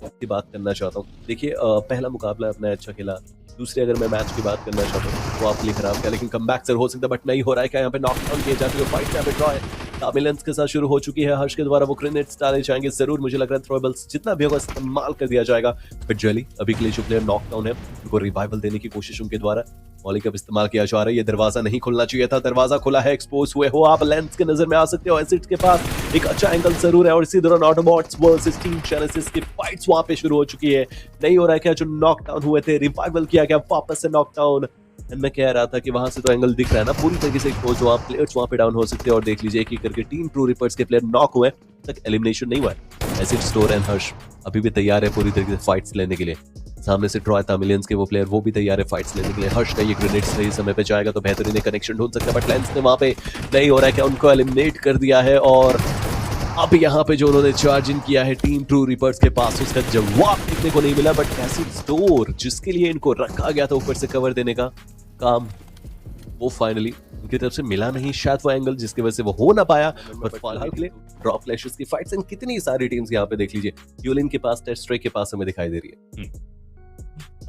की बात करना चाहता हूँ। देखिए पहला मुकाबला अपना अच्छा खेला, दूसरी अगर मैं मैच की बात करना चाहता हूँ, वो आपके लिए खराब गया, लेकिन कमबैक सर हो सकता है, बट नहीं हो रहा है। क्या यहाँ पे नॉकडाउन किए जा चुके, फाइट यहाँ पे ड्रॉ है। तामिलेंस के साथ शुरू हो चुकी है, हर्ष के द्वारा वो ग्रेनेड्स डाले जाएंगे जरूर, मुझे लग रहा है थ्रोएबल्स जितना भी होगा इस्तेमाल कर दिया जाएगा। बट जेली अभी के लिए जो प्लेयर नॉकडाउन है, उनको रिवाइवल देने की कोशिश उनके द्वारा मौलिक अब इस्तेमाल किया जा रहा है। ये दरवाजा नहीं खुलना चाहिए था, दरवाजा खुला है, एक्सपोज हुए हो आप, लेंस के नजर में आ सकते हो। एसिड्स के पास एक अच्छा एंगल जरूर है, और इसी दौरान ऑटोबॉट्स वर्सेस टीम जेनेसिस की फाइट्स वहां पे शुरू हो चुकी है। नहीं हो रहा है क्या, जो नॉकडाउन हुए थे रिवाइवल किया गया वापस से नॉकडाउन। मैं कह रहा था कि वहां से तो एंगल दिख रहा है ना पूरी तरीके से एक्सपोज हुआ, प्लेयर्स वहां पे डाउन हो सकते हैं। और देख लीजिए एक एक करके टीम ट्रू रिपर्स के प्लेयर नॉक हुए, तक एलिमिनेशन नहीं हुआ है। एसिड स्टोर एंड हर्ष अभी भी तैयार है पूरी तरीके से फाइट्स लेने के लिए। सामने से ट्रॉय तामिलियंस के वो प्लेयर वो भी तैयार है फाइट्स लेने के लिए। हर्ष का ये ग्रेनेड सही समय पे जाएगा तो बेहतरीन कनेक्शन ढूंढ सकता है, बट लेंस ने वहां पे नहीं हो रहा है क्या, उनको एलिमिनेट कर दिया है। और अब यहाँ पे जो उन्होंने चार्ज इन किया है टीम ट्रू रिपर्स के पास, उसका जवाब देखने को नहीं मिला। बट एसिड स्टोर जिसके लिए इनको रखा गया था ऊपर से कवर देने का काम, वो फाइनली उनकी तरफ से मिला नहीं, शायद वो एंगल जिसकी वजह से वो हो ना पाया। बट फिलहाल के लिए ड्रॉप फ्लैशेस की फाइट्स एंड कितनी सारी टीम्स यहाँ पे देख लीजिए, यूलिन के पास, टेस्ट्रे के पास हमें दिखाई दे रही है।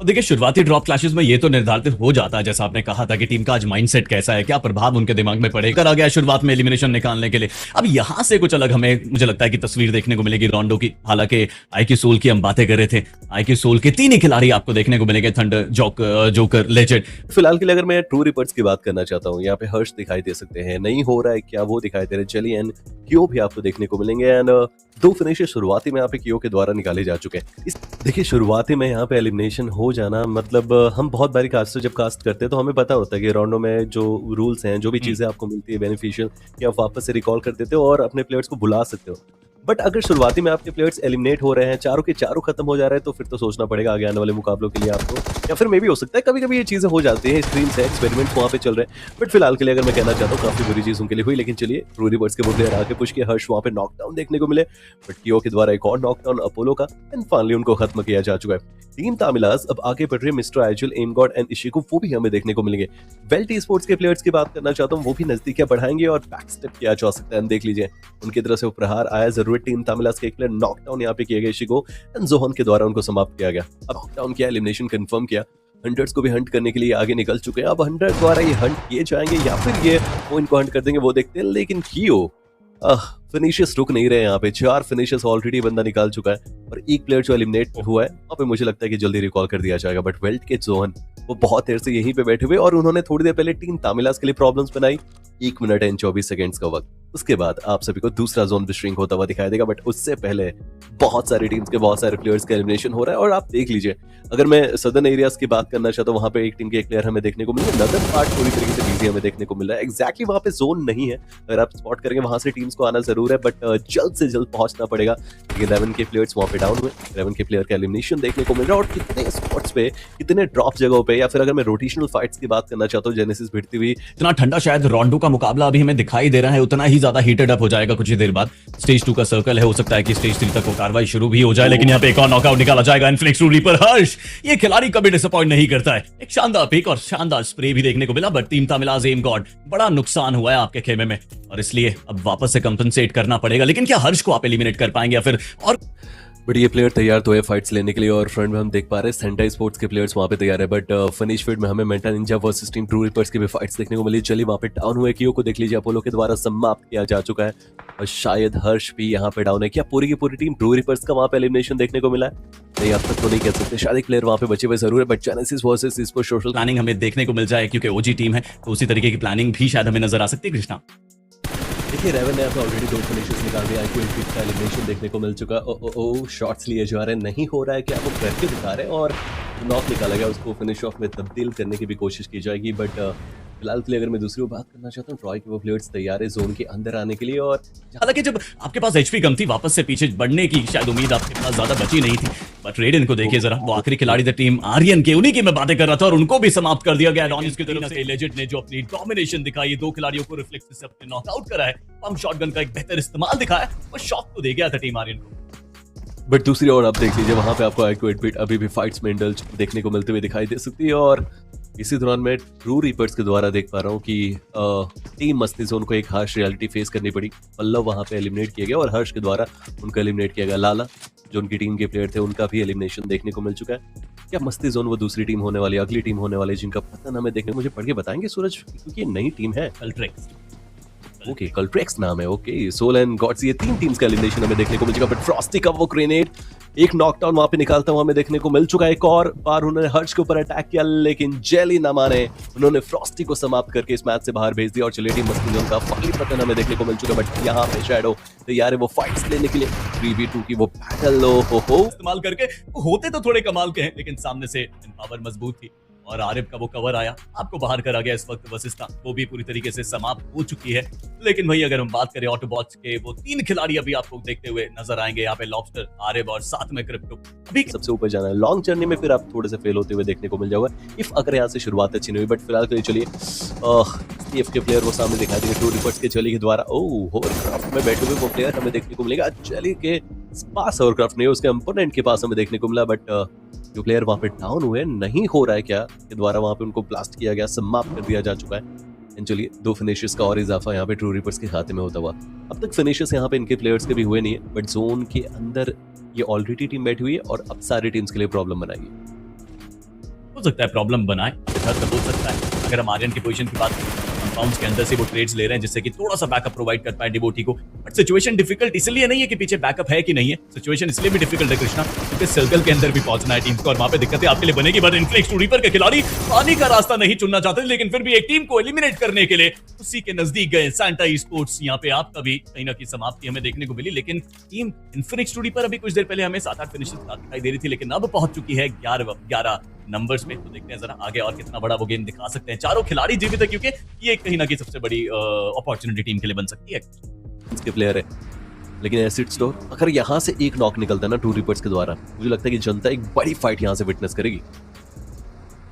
और देखिए शुरुआती ड्रॉप क्लैशेस में ये तो निर्धारित हो जाता है, जैसा आपने कहा था कि टीम का आज माइंडसेट कैसा है, क्या प्रभाव उनके दिमाग में पड़ेगा। आ गया शुरुआत में एलिमिनेशन निकालने के लिए। अब यहां से कुछ अलग हमें मुझे लगता है कि तस्वीर देखने को मिलेगी रोंडो की। हालांकि आईक्यू सोल की हम बातें कर रहे थे, आईक्यू सोल के तीन ही खिलाड़ी आपको देखने को मिलेंगे, थंडर, जोकर, लेजेंड। फिलहाल के लिए अगर मैं ट्रू रिपर्स की बात करना चाहता हूँ, यहाँ पे हर्ष दिखाई दे सकते हैं, नहीं हो रहा है क्या वो दिखाई दे रहे हैं, जेली एंड क्यो भी आपको देखने को मिलेंगे। एंड दो फिनिशेस शुरुआती में यहाँ पे क्यो के द्वारा निकाले जा चुके हैं। देखिए शुरुआती में यहाँ पे एलिमिनेशन हो जाना मतलब हम बहुत बारी कास्टर जब कास्ट करते हैं तो हमें पता होता है कि राउंडो में जो रूल्स हैं, जो भी चीजें आपको मिलती है बेनिफिशियल, कि आप वापस से रिकॉल कर देते हो और अपने प्लेयर्स को बुला सकते हो। बट अगर शुरुआती में आपके प्लेयर्स एलिमिनेट हो रहे हैं, चारों के चारों खत्म हो जा रहे हैं, तो फिर तो सोचना पड़ेगा आगे आने वाले मुकाबलों के लिए आपको, या फिर मे भी हो सकता है कभी कभी ये चीजें हो जाती है, स्क्रीन से एक्सपेरिमेंट्स वहां पे चल रहे हैं। बट फिलहाल के लिए अगर मैं कहना चाहता हूँ काफी बुरी चीज उनके लिए हुई, लेकिन चलिए ट्रू रिवर्स के वो प्लेयर आके पुश किया, हर्ष वहां पे नॉकडाउन देखने को मिले, बट कियो के द्वारा एक और नॉकडाउन अपोलो का, एंड फाइनली उनको खत्म किया जा चुका है। टीम तामिलास अब आगे बढ़ रही है, मिस्टर आइजुल, एम गॉड एंड इशिको, वो भी हमें देखने को मिलेंगे। वेल्ट ई स्पोर्ट्स के प्लेयर्स की बात करना चाहता हूँ, वो भी नजदीकियां बढ़ाएंगे और बैक स्टेप किया जा सकता है। देख लीजिए उनकी तरफ से प्रहार आया जरूर, टीम तामिलास के एक प्लेयर नॉकडाउन यहाँ पे किया गया, इशिको एंड जोहन के द्वारा उनको समाप्त किया गया। अब नॉकडाउन किया, एलिमिनेशन कंफर्म किया, हंटर्स को भी हंट करने के लिए आगे निकल चुके हैं। अब हंटर द्वारा ये हंट किए जाएंगे या फिर ये वो इनको हंट कर देंगे, वो देखते हैं। लेकिन कियो फिनिशेस रुक नहीं रहे, यहाँ पे 4 फिनिशेस ऑलरेडी बंदा निकाल चुका है, और एक प्लेयर जो एलिमिनेट हुआ है वहाँ पे मुझे लगता है कि जल्दी रिकॉल कर दिया जाएगा। बट वेल्ट के जोहन वो बहुत देर से यहीं पे बैठे हुए, और उन्होंने थोड़ी देर पहले टीम तामिलास के लिए प्रॉब्लम्स बनाई, 1 मिनट एंड 24 सेकंड्स का वक्त। उसके बाद आप सभी को दूसरा जोन भी श्रिंक होता हुआ दिखाई देगा, बट उससे पहले बहुत सारी टीम्स के बहुत सारे प्लेयर्स का एलिमिनेशन हो रहा है। और आप देख लीजिए, अगर मैं सदर्न एरियाज की बात करना चाहता हूँ, वहाँ पे एक टीम के एक प्लेयर हमें देखने को मिले, नदर पार्ट पूरी तरीके से बिजी हमें देखने को मिल रहा है। एक्जैक्टली वहाँ पे जोन नहीं है, अगर आप स्पॉट करेंगे वहां से टीम्स को आना जरूर है, बट जल्द से जल्द पहुंचना पड़ेगा, क्योंकि 11 के प्लेयर्स वहाँ पे डाउन हुए, 11 के प्लेयर का एलिमिनेशन देखने को मिल रहा है। और कितने स्पॉट्स पे, कितने ड्रॉप जगहों पे, या फिर अगर मैं रोटेशनल फाइट्स की बात करना चाहता हूँ, जेनेसिस भिड़ती हुई, इतना ठंडा शायद रोंडो का मुकाबला अभी हमें दिखाई दे रहा है, उतना ही ज्यादा हीटेड अप हो जाएगा कुछ ही देर बाद। स्टेज 2 का सर्कल है, हो सकता है कि स्टेज 3 तक वो कार्रवाई शुरू भी हो जाए, लेकिन यहाँ पे एक और नॉकआउट निकाला जाएगा। इन्फिनिक्स ट्रू रिपर हर्ष, ये खिलाड़ी कभी डिसअपॉइंट नहीं करता है। एक शानदार पिक और शानदार स्प्रे भी देखने को मिला, बट टीम तामिलास, एम गॉड, बड़ा नुकसान हुआ है आपके खेमे में, और इसलिए अब वापस से कंपनसेट करना पड़ेगा। लेकिन क्या हर्ष को आप एलिमिनेट कर पाएंगे या फिर और बट ये प्लेयर तैयार तो है फाइट्स लेने के लिए, और फ्रंट में हम देख पा रहे हैं सेंटाई स्पोर्ट्स के प्लेयर्स वहाँ पे तैयार है। बट फिनिश फील्ड में हमें Manta Ninja versus team true reapers की भी फाइट्स देखने को मिली। चलिए वहाँ पे डाउन हुए कियो को देख लीजिए, अपोलो के द्वारा समाप्त किया जा चुका है, और शायद हर्ष भी यहाँ पे डाउन है। क्या पूरी की पूरी टीम ट्रू रिपर्स का वहाँ पे एलिमिनेशन देखने को मिला है? नहीं, अब तक तो नहीं कह सकते, शायद एक प्लेयर वहाँ पे बचे हुए जरूर है। बट जेनेसिस वर्सेस इस पर सोशल प्लानिंग हमें देखने को मिल जाए, क्योंकि ओजी टीम है तो उसी तरीके की प्लानिंग भी शायद हमें नजर आ सकती है। कृष्णा देखिए रेवन ने यहाँ ऑलरेडी 2 फिनिशेस निकाल दिया, आईक्यू एंड का एलिमिनेशन देखने को मिल चुका। ओ शॉट्स लिए जा रहे हैं, नहीं हो रहा है क्या, वो करके दिखा रहे हैं, और नॉक निकाला गया, उसको फिनिश ऑफ में तब्दील करने की भी कोशिश की जाएगी। बट फिलहाल के लिए अगर मैं दूसरी बात करना चाहता हूँ, ट्रॉय के वो प्लेयर्स तैयार है जोन के अंदर आने के लिए। और हालांकि जब आपके पास एचपी कम थी, वापस से पीछे बढ़ने की शायद उम्मीद आपके पास ज्यादा बची नहीं थी, बट रेडन को देखिए जरा, वो आखिरी खिलाड़ी थे टीम आर्यन के, उन्हीं की मैं बातें कर रहा था, और उनको भी समाप्त कर दिया गया डॉनिस की तरफ से। लेजेंड ने जो अपनी डोमिनेशन दिखाई, 2 खिलाड़ियों को रिफ्लेक्स से अपने नॉकआउट करा है, पंप शॉटगन का एक बेहतर इस्तेमाल दिखाया, वो शॉक तो दे गया था टीम आर्यन को। बट दूसरी ओर आप देख लीजिए, वहां पे आपको आईक्यू 8 बिट अभी भी फाइट्स में इंडल्ज देखने को मिलते हुए दिखाई दे सकती है। और इसी दौरान मैं ट्रू रिपर्स के द्वारा देख पा रहा हूँ कि टीम मस्ती जोन को एक हार्श रियलिटी फेस करनी पड़ी। पल्लव वहां पे एलिमिनेट किया गया, और हर्ष के द्वारा उनको एलिमिनेट किया गया। लाला जो उनकी टीम के प्लेयर थे उनका भी एलिमिनेशन देखने को मिल चुका है। क्या मस्ती जोन वो दूसरी टीम होने वाली, अगली टीम होने वाली जिनका पता हमें देखने मुझे पढ़ के बताएंगे सूरज, क्योंकि ये नई टीम है। अल्ट्रेक्स ओके, कल्ट्रेक्स नाम है। ओके, सोल एंड गॉड्स, ये 3 टीम्स का एलिमिनेशन हमें देखने को मिलेगा। बट फ्रॉस्टी का वो ग्रेनेड एक नॉकडाउन वहां पे निकालता हुआ हमें देखने को मिल चुका है। एक और बार उन्होंने हर्ष के ऊपर अटैक किया, लेकिन जेली ना माने, उन्होंने फ्रॉस्टी को समाप्त करके इस मैच से बाहर भेज दिया। और चलिए टीम मस्ती जोन का फाइनली पतन हमें देखने को मिल चुका है। बट यहाँ पे शैडो तैयार है वो फाइट्स लेने के लिए, 3v2 की वो बैटल हो इस्तेमाल करके होते तो थोड़े कमाल के हैं, लेकिन सामने से पावर मजबूत थी और आरिफ का वो कवर आया, आपको बाहर कर आ गया। इस वक्त वसिस्ता वो भी पूरी तरीके से समाप्त हो चुकी है। लेकिन भाई अगर हम बात करें ऑटोबॉट्स के, वो 3 खिलाड़ी अभी आपको देखते हुए नजर आएंगे यहाँ पे, लॉबस्टर, आरिफ और साथ में क्रिप्टो। अभी सबसे ऊपर जाना है लॉन्ग जर्नी में, फिर आप थोड़े से फेल होते हुए देखने को मिल जाओगे इफ अगर यहाँ से शुरुआत अच्छी नहीं हुई। बट फिलहाल के लिए चलिए स्टीफ के प्लेयर वो सामने दिखाई देंगे टू रिपर्ट्स के जली के द्वारा। होवरक्राफ्ट में बैठे हुए वो प्लेयर हमें देखने को मिलेगा। जली के पास होवरक्राफ्ट नहीं, उसके अपोनेंट के पास हमें देखने को मिला। बट जो प्लेयर वहां पे डाउन हुए, नहीं हो रहा है क्या के द्वारा वहां पे उनको ब्लास्ट किया गया, समाप्त कर दिया जा चुका है। चलिए 2 फिनिशेस का और इजाफा यहाँ पे ट्रू रिपर्स के खाते में होता हुआ। अब तक फिनिशेस यहाँ पे इनके प्लेयर्स के भी हुए नहीं है, बट जोन के अंदर ये ऑलरेडी टीम बैठी हुई है और अब सारी टीम्स के लिए प्रॉब्लम बनाएगी। हो सकता है प्रॉब्लम बनाए, हो सकता है। अगर हम आर्यन की पोजीशन की बात करें, कंपाउंड्स के अंदर से वो ट्रेड्स ले रहे हैं जिससे कि थोड़ा सा बैकअप प्रोवाइड कर पाए डिवोटी को। बट सिचुएशन डिफिकल्ट इसलिए नहीं है कि पीछे बैकअप है कि नहीं है, सिचुएशन इसलिए भी डिफिकल्ट है कृष्णा क्योंकि सर्कल के अंदर भी पहुंचना है टीम को और वहां पे दिक्कतें आपके लिए बनेगी। बट इन्फ्लिक्स टू रीपर के खिलाड़ी पानी का रास्ता नहीं चुनना चाहते, लेकिन फिर भी एक टीम को एलिमिनेट करने के लिए उसी के नजदीक गए। सैंटा ई स्पोर्ट्स यहाँ पे आपका भी कहीं ना कहीं समाप्ति हमें देखने को मिली। लेकिन टीम इन्फिनिक्स टू रीपर अभी कुछ देर पहले हमें 7-8 फिनिशेस दिखाई दे रही थी, लेकिन अब पहुंच चुकी है 11 नंबर्स पे। तो देखते हैं जरा आगे और कितना बड़ा वो गेम दिखा सकते हैं। चारों खिलाड़ी जीवित है क्योंकि ये कहीं ना कहीं सबसे बड़ी अपॉर्चुनिटी टीम के लिए बन सकती है। इसके प्लेयर है, लेकिन एसिड स्टोर अगर यहाँ से एक नॉक निकलता है ना टू रिपर्ट्स के द्वारा, मुझे लगता है कि जनता एक बड़ी फाइट यहाँ से विटनेस करेगी।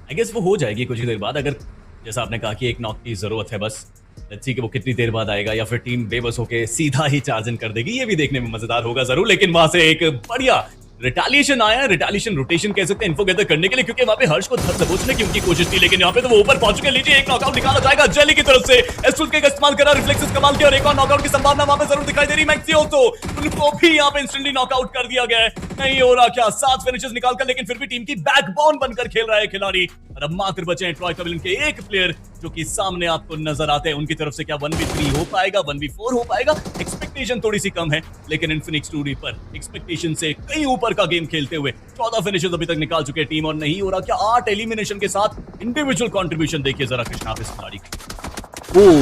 आई गेस वो हो जाएगी कुछ ही देर बाद, अगर जैसा आपने कहा कि एक नॉक की जरूरत है बस। लेट्स सी कि वो कितनी देर बाद आएगा या फिर टीम बेबस होके सीधा ही चार्जिंग कर देगी, ये भी देखने में मजेदार होगा जरूर। लेकिन वहां से एक बढ़िया रिटालिएशन आया, रिटालिएशन रोटेशन कह सकते हैं इन्फो गैदर करने के लिए, क्योंकि वहां पे हर्ष को धर दबोचने की उनकी कोशिश थी। लेकिन यहाँ पे तो वो ऊपर पहुंच चुके। लीजिए एक नॉकआउट निकाला जाएगा जेली की तरफ से, एस्ट्रुल का इस्तेमाल करा, रिफ्लेक्सेस कमाल किया और एक और नॉकआउट की संभावना वहां पे जरूर दिखाई दे रही। मैक्सियो तो उनको भी यहाँ पे इंस्टेंटली नॉकआउट कर दिया गया है। नहीं हो रहा क्या 7 फिनिशेस निकालकर, लेकिन फिर भी टीम की बैकबोन बनकर खेल रहा है खिलाड़ी। और अब मात्र बचे हैं ट्रॉय टबिलन के एक प्लेयर जो कि सामने आपको नजर आते हैं। उनकी तरफ से क्या 1v3 हो पाएगा, 1v4 हो पाएगा? एक्सपेक्टेशन थोड़ी सी कम है, लेकिन इन्फिनिक्स टू रीपर एक्सपेक्टेशन से कहीं ऊपर का गेम खेलते हुए 14 फिनिशेस अभी तक निकाल चुके टीम। और नहीं हो रहा क्या 8 एलिमिनेशन के साथ इंडिविजुअल कंट्रीब्यूशन देखिए जरा कृष्णा आप इस खिलाड़ी की।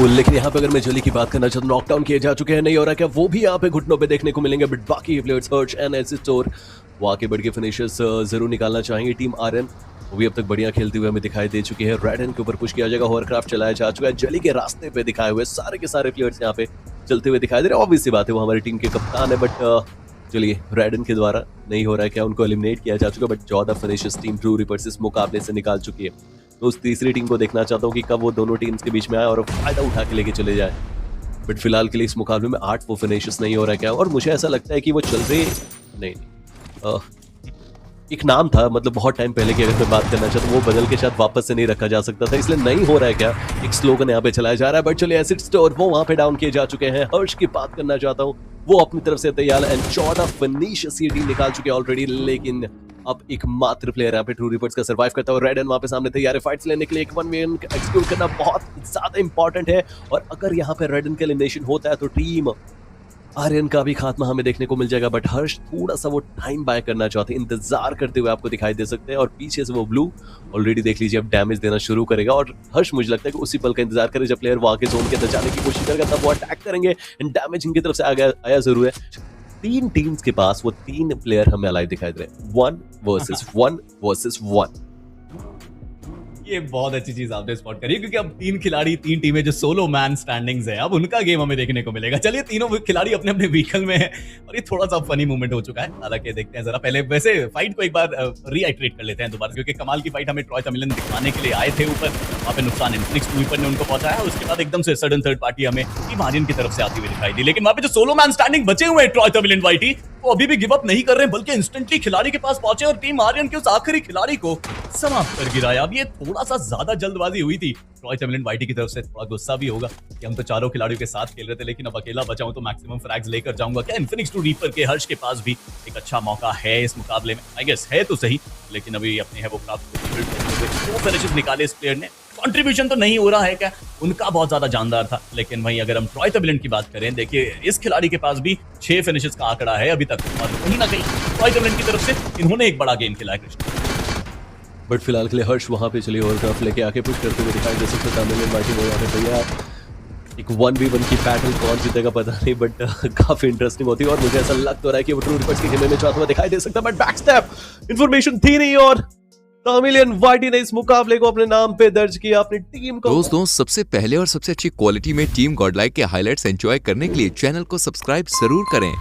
लेकिन यहाँ पे अगर मैं जली की बात करना चाहता हूँ, नॉकडाउन किए जा चुके हैं, नहीं हो रहा क्या वो भी यहाँ पे घुटनों पे देखने को मिलेंगे। बट बाकी players Harsh and acid store वो आके बढ़ के फिनिशेस जरूर निकालना चाहेंगे। टीम आर्यन वो भी अब तक बढ़िया खेलते हुए हमें दिखाई दे चुकी है। रेडन के ऊपर पुश किया जाएगा, होवरक्राफ्ट चलाया जा चुका है, जली के रास्ते पे दिखाए हुए सारे के सारे प्लेयर्स यहाँ पे चलते हुए दिखाई दे रहे हैं। ऑब्वियस सी बात है वो हमारी टीम के कप्तान है। बट चलिए रेडन के द्वारा नहीं हो रहा है क्या, उनको एलिमिनेट किया जा चुका है। But 14 finishes team true reapers इस मुकाबले से निकाल चुकी है। तो उस तीसरी टीम को देखना चाहता हूँ कि कब वो दोनों टीम्स के बीच में आए और फायदा उठा के लेके चले जाए। बट फिलहाल के लिए इस मुकाबले में 8 वो फिनिशेस नहीं हो रहा है क्या, और मुझे ऐसा लगता है कि वो चल रहे नहीं एक नाम था, मतलब बहुत टाइम पहले की अगर मैं बात करना चाहता हूँ, वो बदल के शायद वापस से नहीं रखा जा सकता था, इसलिए नहीं हो रहा है क्या एक स्लोगन यहाँ पे चलाया जा रहा है। बट चलिए एसिड स्टोर वो वहां पे डाउन किए जा चुके हैं। हर्ष की बात करना चाहता हूँ, वो अपनी तरफ से तैयार है। 14 फिनिशेस ये टीम निकाल चुके हैं ऑलरेडी, लेकिन अब एक मात्र प्लेयर यहाँ पे ट्रू रिपर्ट्स का सर्वाइव करता है। और रेडन वहां पे सामने तैयार है फाइट्स लेने के लिए। एक 1v1 एक्सक्यूट करना बहुत ज्यादा इंपॉर्टेंट है, और अगर यहाँ पे रेडन का एलिमिनेशन होता है तो टीम आर्यन का भी खात्मा हमें देखने को मिल जाएगा। बट हर्ष थोड़ा सा वो टाइम बाय करना चाहते हैं, इंतजार करते हुए आपको दिखाई दे सकते हैं। और पीछे से वो ब्लू ऑलरेडी देख लीजिए अब डैमेज देना शुरू करेगा, और हर्ष मुझे लगता है कि उसी पल का इंतजार करे जब प्लेयर वहां के जोन के अंदर जाने की कोशिश करेगा, तब वो अटैक करेंगे। एंड डैमेज इनकी तरफ से आया जरूर है। 3 टीम्स के पास वो 3 प्लेयर हमें अलाइव दिखाई दे रहे हैं, 1 वर्सेस 1। ये बहुत अच्छी चीज आपने स्पॉट करी, क्योंकि अब 3 खिलाड़ी 3 टीमें जो सोलो मैन स्टैंडिंग्स है, अब उनका गेम हमें देखने को मिलेगा। चलिए तीनों खिलाड़ी अपने अपने व्हीकल में है, और ये थोड़ा सा फनी मूवमेंट हो चुका है। हालांकि देखते हैं जरा पहले वैसे फाइट को एक बार रीआइट्रेट कर लेते हैं दोबारा, क्योंकि कमाल की फाइट हमें ट्रॉय तमिलन दिखाने के लिए आए थे ऊपर, वहां पे नुकसान इन्फिनिक्स टू रीपर ने उनको पहुंचाया। उसके बाद एकदम से सडन थर्ड पार्टी हमें टीम आर्यन की तरफ से आती हुई दिखाई दी। लेकिन वहां पे जो सोलो मैन स्टैंडिंग बचे हुए हैं ट्रॉय तमिलन वाइटी, वो अभी भी गिव अप नहीं कर रहे हैं, बल्कि इंस्टेंटली खिलाड़ी के पास पहुंचे और टीम आर्यन के उस आखिरी खिलाड़ी को समाप्त कर गिराया। अब ये थोड़ा सा ज्यादा जल्दबाजी हुई थी। ट्रॉय तमिलियन वाईटी की तरफ से थोड़ा गुस्सा भी होगा कि हम तो चारों खिलाड़ियों के साथ खेल रहे थे, लेकिन अब अकेला बचा हूं तो मैक्सिमम फ्रैग्स लेकर जाऊंगा। क्या इन्फिनिक्स टू रीपर के हर्ष के पास भी एक अच्छा मौका है इस मुकाबले में? आई गेस है तो सही, लेकिन अभी अपने है वो प्राप्त दो फिनिशेस निकाले इस प्लेयर ने। कंट्रीब्यूशन तो नहीं हो रहा है क्या, उनका बहुत ज्यादा जानदार था। लेकिन वहीं अगर हम ट्रॉय तमिलियन की बात करें, देखिए इस खिलाड़ी के पास भी 6 फिनिशेस का आंकड़ा है अभी तक, और कहीं ना कहीं ट्रॉय तमिलियन की तरफ से इन्होंने एक बड़ा गेम खेला है कृष्ण। बट फिलहाल के लिए हर्ष वहां पे चलिए और तरफ लेके आके पुश करते हुए दिखाई दे सकते हैं। तमिलियन वाईटी वो यहाँ पे तैयार, एक 1v1 की बैटल कौन जीतेगा पता नहीं, बट काफी इंटरेस्टिंग होती है और मुझे ऐसा लग तो रहा है कि वो ट्रू रिपर्स के खेमे में चाहता हुआ दिखाई दे सकता है। बट बैकस्टैप इन्फॉर्मेशन थी नहीं और तमिलियन वाईटी ने इस मुकाबले को अपने नाम पे दर्ज किया। अपनी टीम को दोस्तों, सबसे पहले और सबसे अच्छी क्वालिटी में टीम गॉडलाइक के हाइलाइट्स एंजॉय करने के लिए चैनल को सब्सक्राइब जरूर करें।